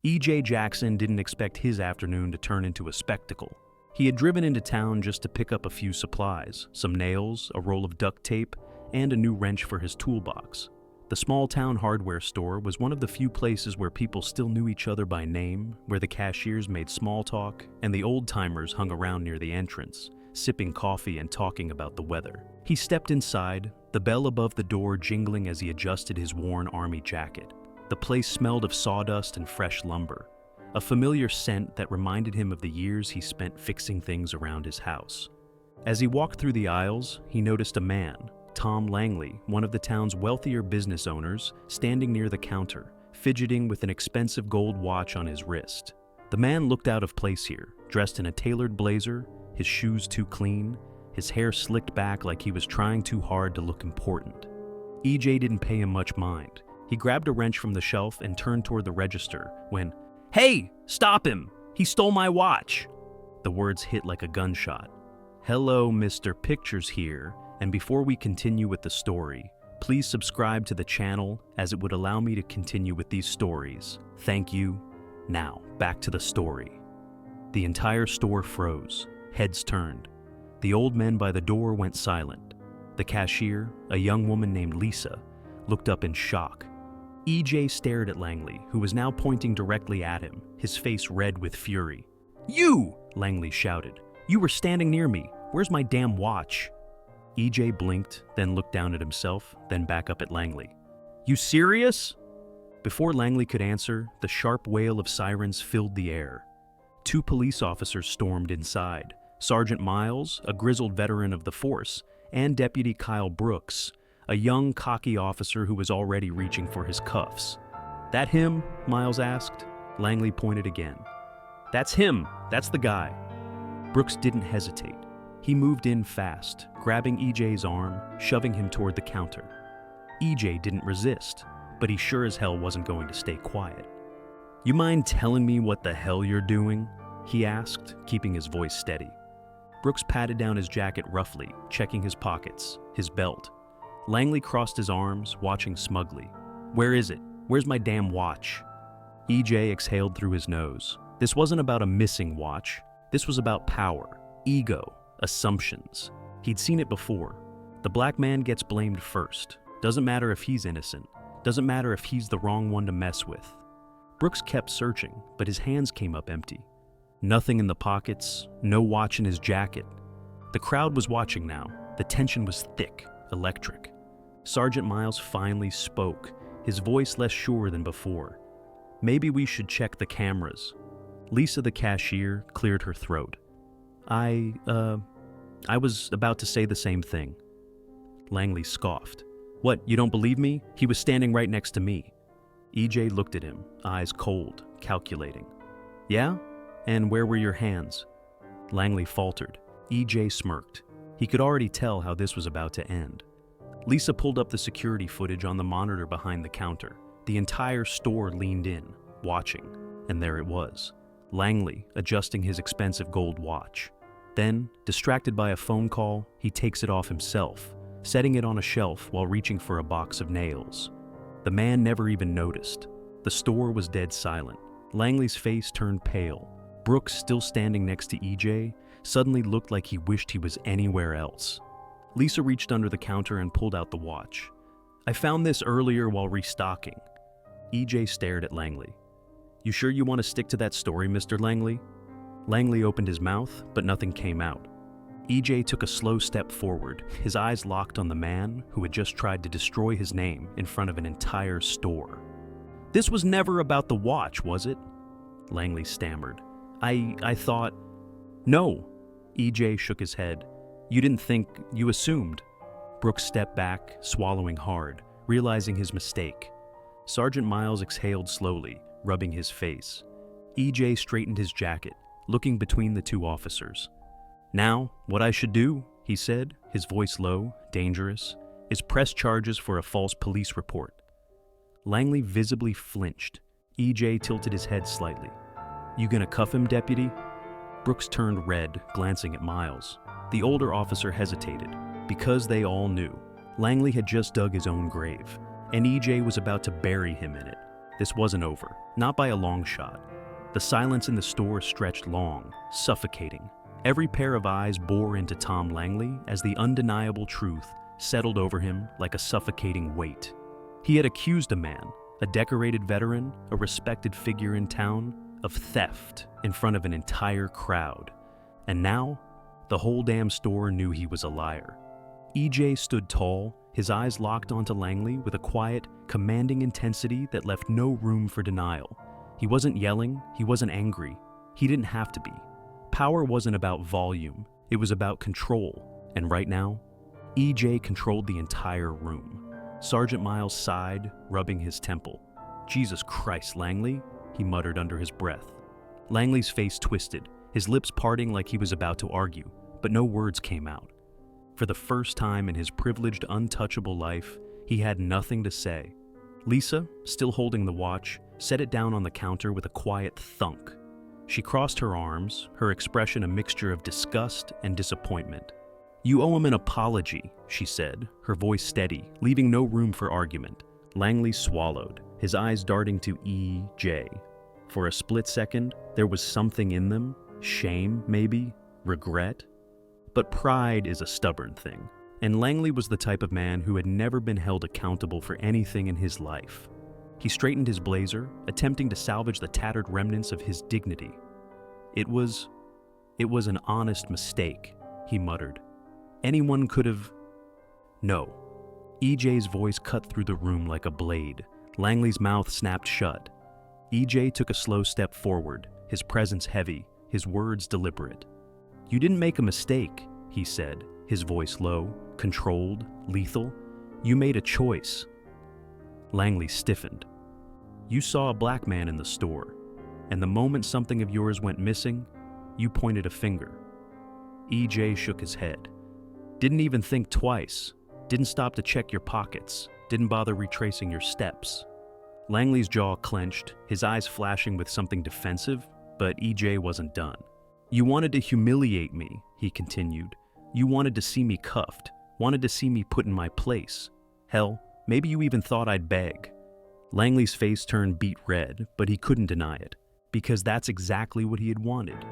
E.J. Jackson didn't expect his afternoon to turn into a spectacle. He had driven into town just to pick up a few supplies, some nails, a roll of duct tape, and a new wrench for his toolbox. The small-town hardware store was one of the few places where people still knew each other by name, where the cashiers made small talk, and the old-timers hung around near the entrance, sipping coffee and talking about the weather. He stepped inside, the bell above the door jingling as he adjusted his worn army jacket. The place smelled of sawdust and fresh lumber, a familiar scent that reminded him of the years he spent fixing things around his house. As he walked through the aisles, he noticed a man, Tom Langley, one of the town's wealthier business owners, standing near the counter, fidgeting with an expensive gold watch on his wrist. The man looked out of place here, dressed in a tailored blazer, his shoes too clean, his hair slicked back like he was trying too hard to look important. E.J. didn't pay him much mind. He grabbed a wrench from the shelf and turned toward the register when, "Hey, stop him! He stole my watch!" The words hit like a gunshot. "Hello, Mr. Pictures here, and before we continue with the story, please subscribe to the channel as it would allow me to continue with these stories. Thank you. Now, back to the story." The entire store froze. Heads turned. The old men by the door went silent. The cashier, a young woman named Lisa, looked up in shock. E.J. stared at Langley, who was now pointing directly at him, his face red with fury. "You!" Langley shouted. "You were standing near me. Where's my damn watch?" E.J. blinked, then looked down at himself, then back up at Langley. "You serious?" Before Langley could answer, the sharp wail of sirens filled the air. 2 police officers stormed inside, Sergeant Miles, a grizzled veteran of the force, and Deputy Kyle Brooks, a young, cocky officer who was already reaching for his cuffs. "That him?" Miles asked. Langley pointed again. "That's him. That's the guy." Brooks didn't hesitate. He moved in fast, grabbing E.J.'s arm, shoving him toward the counter. E.J. didn't resist, but he sure as hell wasn't going to stay quiet. "You mind telling me what the hell you're doing?" he asked, keeping his voice steady. Brooks patted down his jacket roughly, checking his pockets, his belt. Langley crossed his arms, watching smugly. "Where is it? Where's my damn watch?" E.J. exhaled through his nose. This wasn't about a missing watch. This was about power, ego, assumptions. He'd seen it before. The black man gets blamed first. Doesn't matter if he's innocent. Doesn't matter if he's the wrong one to mess with. Brooks kept searching, but his hands came up empty. Nothing in the pockets, no watch in his jacket. The crowd was watching now. The tension was thick, electric. Sergeant Miles finally spoke, his voice less sure than before. "Maybe we should check the cameras." Lisa, the cashier, cleared her throat. I was about to say the same thing." Langley scoffed. "What, you don't believe me? He was standing right next to me." E.J. looked at him, eyes cold, calculating. "Yeah? And where were your hands?" Langley faltered. E.J. smirked. He could already tell how this was about to end. Lisa pulled up the security footage on the monitor behind the counter. The entire store leaned in, watching, and there it was. Langley adjusting his expensive gold watch. Then, distracted by a phone call, he takes it off himself, setting it on a shelf while reaching for a box of nails. The man never even noticed. The store was dead silent. Langley's face turned pale. Brooks, still standing next to E.J., suddenly looked like he wished he was anywhere else. Lisa reached under the counter and pulled out the watch. "I found this earlier while restocking." E.J. stared at Langley. "You sure you want to stick to that story, Mr. Langley?" Langley opened his mouth, but nothing came out. E.J. took a slow step forward, his eyes locked on the man who had just tried to destroy his name in front of an entire store. "This was never about the watch, was it?" Langley stammered. I thought..." "No." E.J. shook his head. "You didn't think, you assumed." Brooks stepped back, swallowing hard, realizing his mistake. Sergeant Miles exhaled slowly, rubbing his face. E.J. straightened his jacket, looking between the 2 officers. "Now, what I should do," he said, his voice low, dangerous, "is press charges for a false police report." Langley visibly flinched. E.J. tilted his head slightly. "You gonna cuff him, deputy?" Brooks turned red, glancing at Miles. The older officer hesitated, because they all knew. Langley had just dug his own grave, and E.J. was about to bury him in it. this wasn't over, not by a long shot. The silence in the store stretched long, suffocating. Every pair of eyes bore into Tom Langley as the undeniable truth settled over him like a suffocating weight. He had accused a man, a decorated veteran, a respected figure in town, of theft in front of an entire crowd. And now, the whole damn store knew he was a liar. EJ stood tall, his eyes locked onto Langley with a quiet, commanding intensity that left no room for denial. He wasn't yelling, he wasn't angry. He didn't have to be. Power wasn't about volume, it was about control. And right now, EJ controlled the entire room. Sergeant Miles sighed, rubbing his temple. "Jesus Christ, Langley," he muttered under his breath. Langley's face twisted, his lips parting like he was about to argue, but no words came out. For the first time in his privileged, untouchable life, he had nothing to say. Lisa, still holding the watch, set it down on the counter with a quiet thunk. She crossed her arms, her expression a mixture of disgust and disappointment. "You owe him an apology," she said, her voice steady, leaving no room for argument. Langley swallowed, his eyes darting to EJ. For a split second, there was something in them, shame, maybe, regret. But pride is a stubborn thing, and Langley was the type of man who had never been held accountable for anything in his life. He straightened his blazer, attempting to salvage the tattered remnants of his dignity. It was an honest mistake," he muttered. "Anyone could have..." "No." EJ's voice cut through the room like a blade. Langley's mouth snapped shut. EJ took a slow step forward, his presence heavy, his words deliberate. "You didn't make a mistake," he said, his voice low, controlled, lethal. "You made a choice." Langley stiffened. "You saw a black man in the store, and the moment something of yours went missing, you pointed a finger." EJ shook his head. "Didn't even think twice. Didn't stop to check your pockets. Didn't bother retracing your steps." Langley's jaw clenched, his eyes flashing with something defensive, but EJ wasn't done. "You wanted to humiliate me," he continued. "You wanted to see me cuffed, wanted to see me put in my place. Hell, maybe you even thought I'd beg." Langley's face turned beet red, but he couldn't deny it, because that's exactly what he had wanted.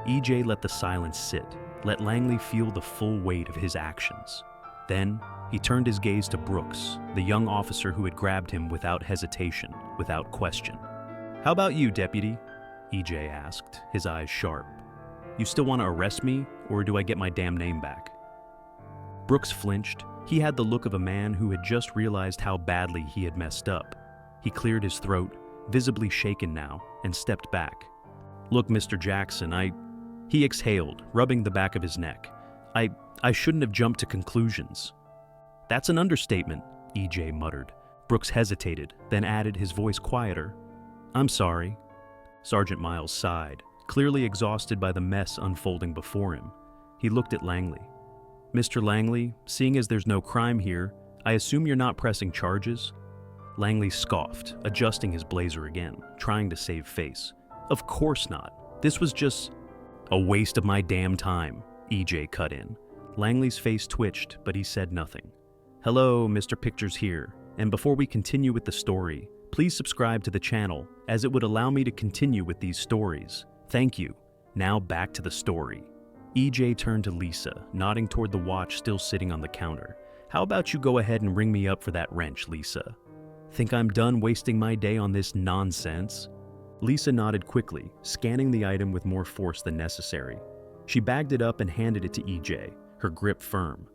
EJ let the silence sit, let Langley feel the full weight of his actions. Then, he turned his gaze to Brooks, the young officer who had grabbed him without hesitation, without question. "How about you, deputy?" EJ asked, his eyes sharp. "You still want to arrest me, or do I get my damn name back?" Brooks flinched. He had the look of a man who had just realized how badly he had messed up. He cleared his throat, visibly shaken now, and stepped back. "Look, Mr. Jackson, He exhaled, rubbing the back of his neck. I shouldn't have jumped to conclusions." "That's an understatement," EJ muttered. Brooks hesitated, then added, his voice quieter, "I'm sorry." Sergeant Miles sighed, clearly exhausted by the mess unfolding before him. He looked at Langley. "Mr. Langley, seeing as there's no crime here, I assume you're not pressing charges?" Langley scoffed, adjusting his blazer again, trying to save face. "Of course not. This was just..." "A waste of my damn time," EJ cut in. Langley's face twitched, but he said nothing. "Hello, Mr. Pictures here, and before we continue with the story, please subscribe to the channel, as it would allow me to continue with these stories. Thank you. Now back to the story." EJ turned to Lisa, nodding toward the watch still sitting on the counter. "How about you go ahead and ring me up for that wrench, Lisa? Think I'm done wasting my day on this nonsense?" Lisa nodded quickly, scanning the item with more force than necessary. She bagged it up and handed it to EJ, her grip firm.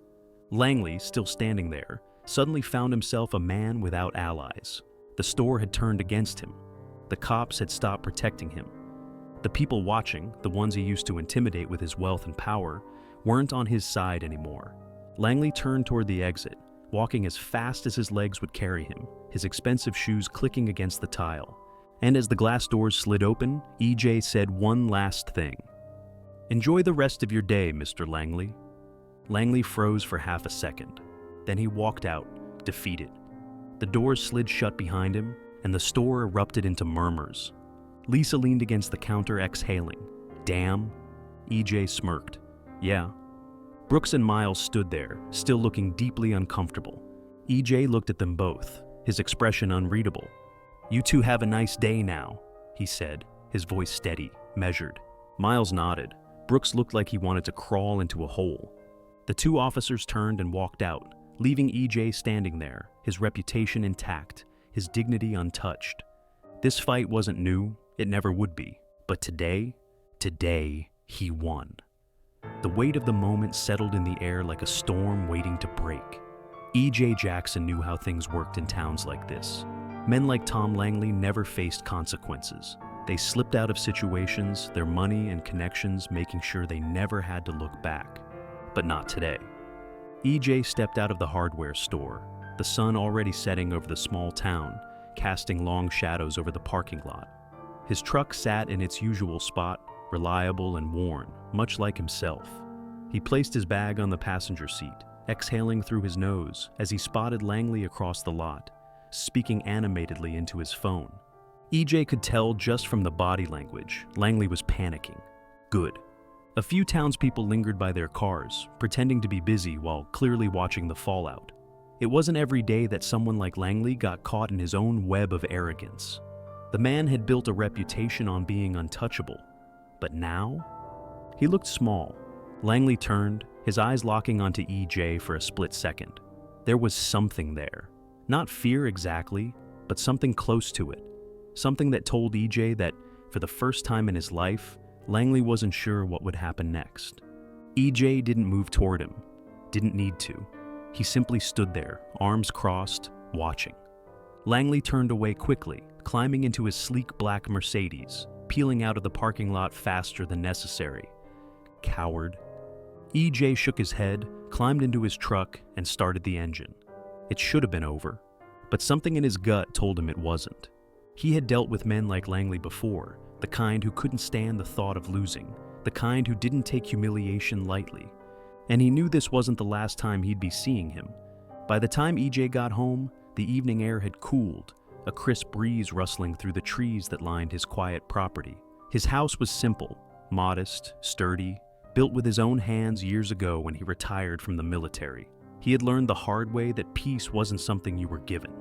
Langley, still standing there, suddenly found himself a man without allies. The store had turned against him. The cops had stopped protecting him. The people watching, the ones he used to intimidate with his wealth and power, weren't on his side anymore. Langley turned toward the exit, walking as fast as his legs would carry him, his expensive shoes clicking against the tile. And as the glass doors slid open, EJ said one last thing. "Enjoy the rest of your day, Mr. Langley." Langley froze for half a second. Then he walked out, defeated. The doors slid shut behind him, and the store erupted into murmurs. Lisa leaned against the counter, exhaling. "Damn." EJ smirked. "Yeah." Brooks and Miles stood there, still looking deeply uncomfortable. EJ looked at them both, his expression unreadable. "You two have a nice day now," he said, his voice steady, measured. Miles nodded. Brooks looked like he wanted to crawl into a hole. The two officers turned and walked out, leaving EJ standing there, his reputation intact, his dignity untouched. This fight wasn't new, it never would be. But today, he won. The weight of the moment settled in the air like a storm waiting to break. E.J. Jackson knew how things worked in towns like this. Men like Tom Langley never faced consequences. They slipped out of situations, their money and connections making sure they never had to look back. But not today. E.J. stepped out of the hardware store, the sun already setting over the small town, casting long shadows over the parking lot. His truck sat in its usual spot, reliable and worn, much like himself. He placed his bag on the passenger seat, exhaling through his nose as he spotted Langley across the lot, speaking animatedly into his phone. EJ could tell just from the body language, Langley was panicking. Good. A few townspeople lingered by their cars, pretending to be busy while clearly watching the fallout. It wasn't every day that someone like Langley got caught in his own web of arrogance. The man had built a reputation on being untouchable. But now? He looked small. Langley turned, his eyes locking onto EJ for a split second. There was something there. Not fear exactly, but something close to it. Something that told EJ that, for the first time in his life, Langley wasn't sure what would happen next. EJ didn't move toward him. Didn't need to. He simply stood there, arms crossed, watching. Langley turned away quickly, climbing into his sleek black Mercedes, peeling out of the parking lot faster than necessary. Coward. EJ shook his head, climbed into his truck, and started the engine. It should have been over, but something in his gut told him it wasn't. He had dealt with men like Langley before, the kind who couldn't stand the thought of losing, the kind who didn't take humiliation lightly. And he knew this wasn't the last time he'd be seeing him. By the time EJ got home, the evening air had cooled, a crisp breeze rustling through the trees that lined his quiet property. His house was simple, modest, sturdy, built with his own hands years ago when he retired from the military. He had learned the hard way that peace wasn't something you were given.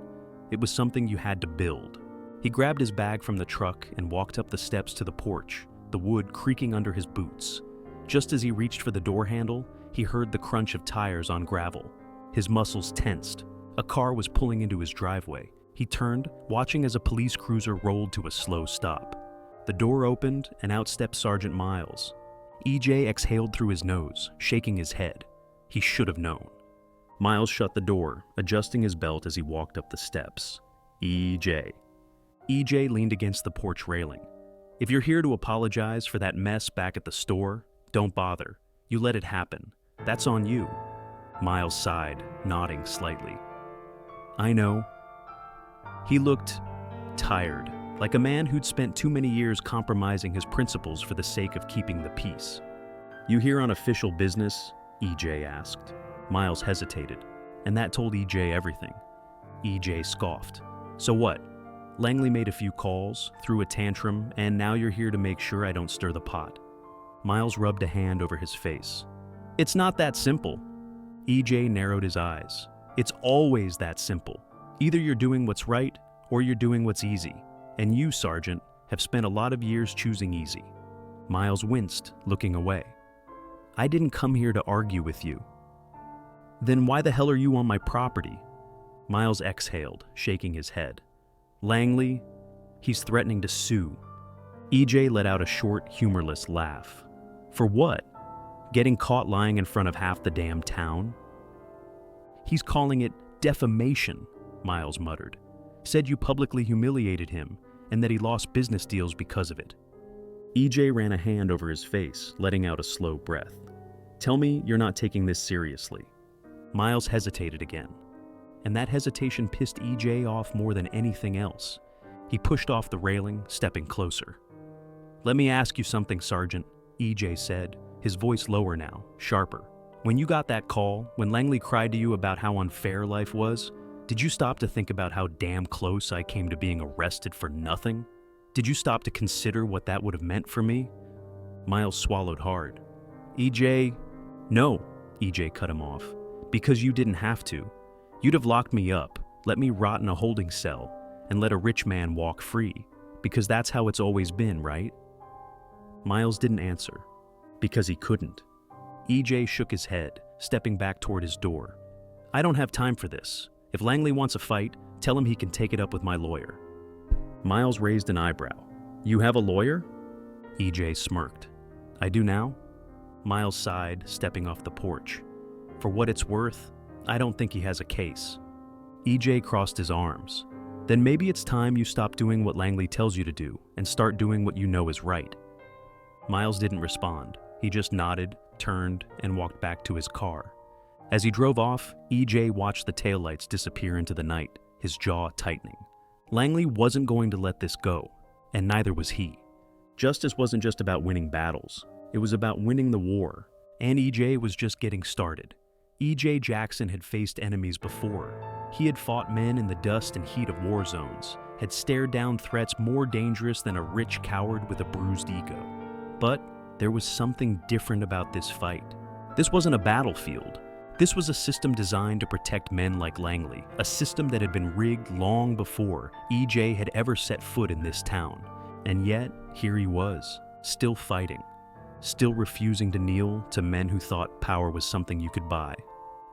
It was something you had to build. He grabbed his bag from the truck and walked up the steps to the porch, the wood creaking under his boots. Just as he reached for the door handle, he heard the crunch of tires on gravel. His muscles tensed. A car was pulling into his driveway. He turned, watching as a police cruiser rolled to a slow stop. The door opened, and out stepped Sergeant Miles. EJ exhaled through his nose, shaking his head. He should have known. Miles shut the door, adjusting his belt as he walked up the steps. EJ. EJ leaned against the porch railing. If you're here to apologize for that mess back at the store, don't bother. You let it happen. That's on you. Miles sighed, nodding slightly. I know. He looked tired, like a man who'd spent too many years compromising his principles for the sake of keeping the peace. You here on official business? EJ asked. Miles hesitated, and that told EJ everything. EJ scoffed. So what? Langley made a few calls, threw a tantrum, and now you're here to make sure I don't stir the pot. Miles rubbed a hand over his face. It's not that simple. EJ narrowed his eyes. It's always that simple. Either you're doing what's right, or you're doing what's easy. And you, Sergeant, have spent a lot of years choosing easy. Miles winced, looking away. I didn't come here to argue with you. Then why the hell are you on my property? Miles exhaled, shaking his head. Langley, he's threatening to sue. EJ let out a short, humorless laugh. For what? Getting caught lying in front of half the damn town? He's calling it defamation, Miles muttered. Said you publicly humiliated him and that he lost business deals because of it. EJ ran a hand over his face, letting out a slow breath. Tell me you're not taking this seriously. Miles hesitated again, and that hesitation pissed EJ off more than anything else. He pushed off the railing, stepping closer. Let me ask you something, Sergeant, EJ said, his voice lower now, sharper. When you got that call, when Langley cried to you about how unfair life was, did you stop to think about how damn close I came to being arrested for nothing? Did you stop to consider what that would have meant for me? Miles swallowed hard. EJ, no, EJ cut him off. Because you didn't have to. You'd have locked me up, let me rot in a holding cell, and let a rich man walk free, because that's how it's always been, right? Miles didn't answer, because he couldn't. EJ shook his head, stepping back toward his door. I don't have time for this. If Langley wants a fight, tell him he can take it up with my lawyer. Miles raised an eyebrow. You have a lawyer? EJ smirked. I do now? Miles sighed, stepping off the porch. For what it's worth, I don't think he has a case. EJ crossed his arms. Then maybe it's time you stop doing what Langley tells you to do and start doing what you know is right. Miles didn't respond. He just nodded, turned, and walked back to his car. As he drove off, EJ watched the taillights disappear into the night, his jaw tightening. Langley wasn't going to let this go, and neither was he. Justice wasn't just about winning battles. It was about winning the war, and EJ was just getting started. EJ Jackson had faced enemies before. He had fought men in the dust and heat of war zones, had stared down threats more dangerous than a rich coward with a bruised ego. But there was something different about this fight. This wasn't a battlefield. This was a system designed to protect men like Langley, a system that had been rigged long before EJ had ever set foot in this town. And yet, here he was, still fighting, still refusing to kneel to men who thought power was something you could buy.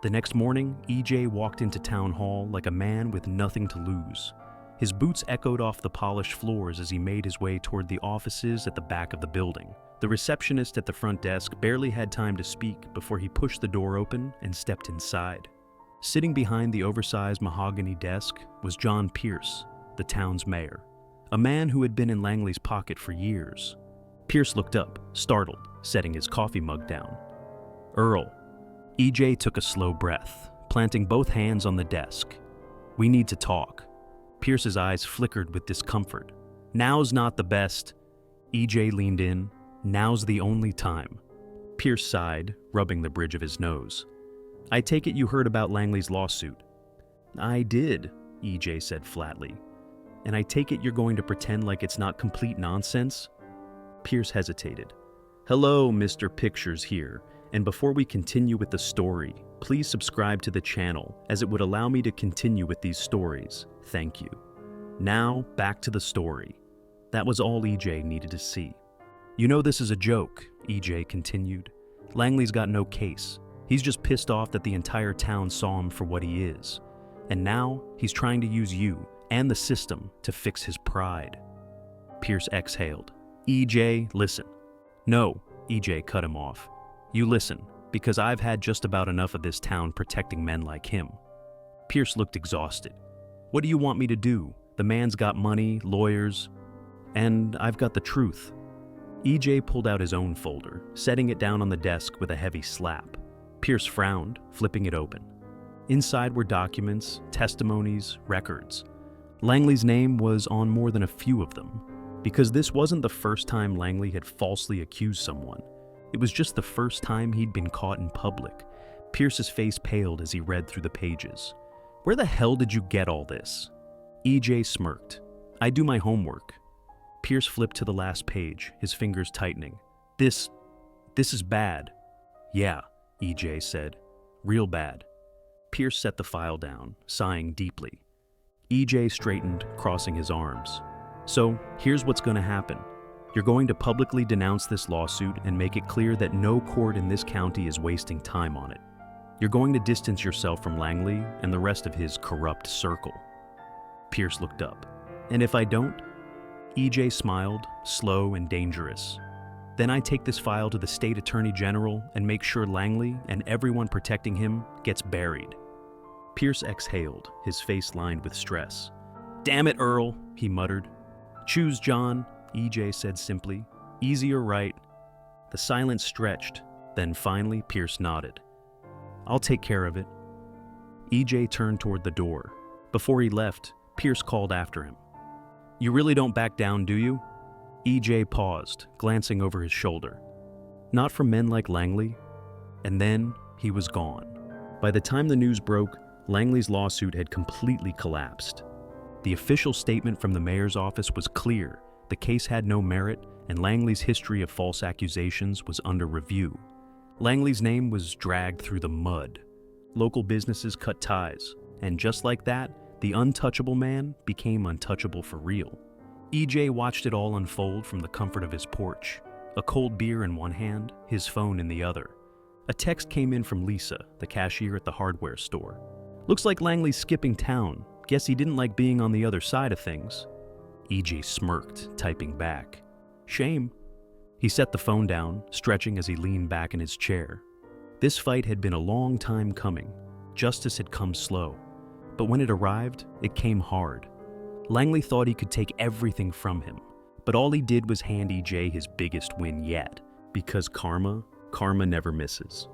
The next morning, EJ walked into town hall like a man with nothing to lose. His boots echoed off the polished floors as he made his way toward the offices at the back of the building. The receptionist at the front desk barely had time to speak before he pushed the door open and stepped inside. Sitting behind the oversized mahogany desk was John Pierce, the town's mayor, a man who had been in Langley's pocket for years. Pierce looked up, startled, setting his coffee mug down. Earl. EJ took a slow breath, planting both hands on the desk. We need to talk. Pierce's eyes flickered with discomfort. Now's not the best. EJ leaned in. Now's the only time. Pierce sighed, rubbing the bridge of his nose. I take it you heard about Langley's lawsuit. I did, EJ said flatly. And I take it you're going to pretend like it's not complete nonsense? Pierce hesitated. Hello, Mr. Pictures here, and before we continue with the story, please subscribe to the channel as it would allow me to continue with these stories. Thank you. Now, back to the story. That was all EJ needed to see. You know this is a joke, EJ continued. Langley's got no case. He's just pissed off that the entire town saw him for what he is. And now, he's trying to use you and the system to fix his pride. Pierce exhaled. EJ, listen. No, EJ cut him off. You listen, because I've had just about enough of this town protecting men like him. Pierce looked exhausted. What do you want me to do? The man's got money, lawyers, and I've got the truth. EJ pulled out his own folder, setting it down on the desk with a heavy slap. Pierce frowned, flipping it open. Inside were documents, testimonies, records. Langley's name was on more than a few of them, because this wasn't the first time Langley had falsely accused someone. It was just the first time he'd been caught in public. Pierce's face paled as he read through the pages. Where the hell did you get all this? EJ smirked. I do my homework. Pierce flipped to the last page, his fingers tightening. This is bad. Yeah, EJ said. Real bad. Pierce set the file down, sighing deeply. EJ straightened, crossing his arms. So, here's what's going to happen. You're going to publicly denounce this lawsuit and make it clear that no court in this county is wasting time on it. You're going to distance yourself from Langley and the rest of his corrupt circle. Pierce looked up. And if I don't? EJ smiled, slow and dangerous. Then I take this file to the state attorney general and make sure Langley and everyone protecting him gets buried. Pierce exhaled, his face lined with stress. Damn it, Earl, he muttered. Choose, John, EJ said simply. Easy or right? The silence stretched, then finally Pierce nodded. I'll take care of it. EJ turned toward the door. Before he left, Pierce called after him. You really don't back down, do you? EJ paused, glancing over his shoulder. Not for men like Langley. And then he was gone. By the time the news broke, Langley's lawsuit had completely collapsed. The official statement from the mayor's office was clear. The case had no merit, and Langley's history of false accusations was under review. Langley's name was dragged through the mud. Local businesses cut ties, and just like that, The untouchable man became untouchable for real. EJ watched it all unfold from the comfort of his porch, a cold beer in one hand, his phone in the other. A text came in from Lisa, the cashier at the hardware store. "Looks like Langley's skipping town. Guess he didn't like being on the other side of things." EJ smirked, typing back. "Shame." He set the phone down, stretching as he leaned back in his chair. This fight had been a long time coming. Justice had come slow. But when it arrived, it came hard. Langley thought he could take everything from him, but all he did was hand EJ his biggest win yet, because karma never misses.